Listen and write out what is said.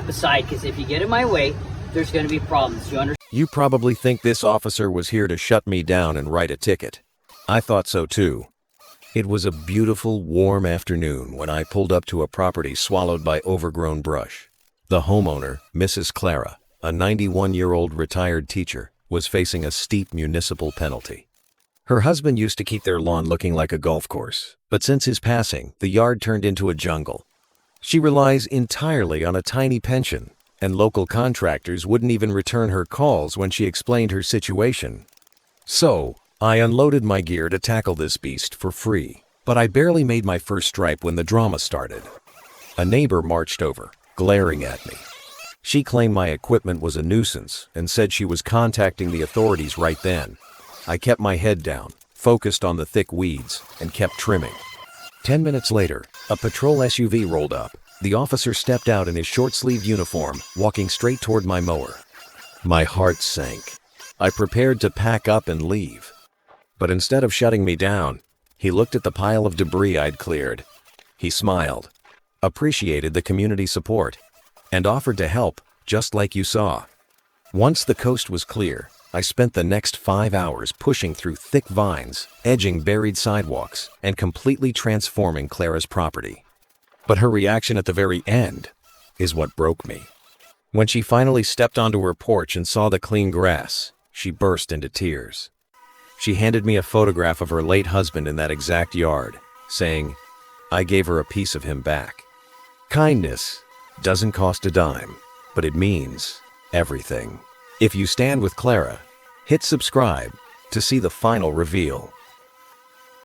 step aside, because if you get in my way, there's going to be problems. You understand? You probably think this officer was here to shut me down and write a ticket. I thought so too. It was a beautiful, warm afternoon when I pulled up to a property swallowed by overgrown brush. The homeowner, Mrs. Clara, a 91-year-old retired teacher, was facing a steep municipal penalty. Her husband used to keep their lawn looking like a golf course, but since his passing, the yard turned into a jungle. She relies entirely on a tiny pension, and local contractors wouldn't even return her calls when she explained her situation. So, I unloaded my gear to tackle this beast for free, but I barely made my first stripe when the drama started. A neighbor marched over, glaring at me. She claimed my equipment was a nuisance and said she was contacting the authorities right then. I kept my head down, focused on the thick weeds, and kept trimming. 10 minutes later, a patrol SUV rolled up. The officer stepped out in his short-sleeved uniform, walking straight toward my mower. My heart sank. I prepared to pack up and leave. But instead of shutting me down, he looked at the pile of debris I'd cleared. He smiled, appreciated the community support, and offered to help, just like you saw. Once the coast was clear, I spent the next 5 hours pushing through thick vines, edging buried sidewalks, and completely transforming Clara's property. But her reaction at the very end is what broke me. When she finally stepped onto her porch and saw the clean grass, she burst into tears. She handed me a photograph of her late husband in that exact yard, saying, "I gave her a piece of him back." Kindness doesn't cost a dime, but it means everything. If you stand with Clara, hit subscribe to see the final reveal.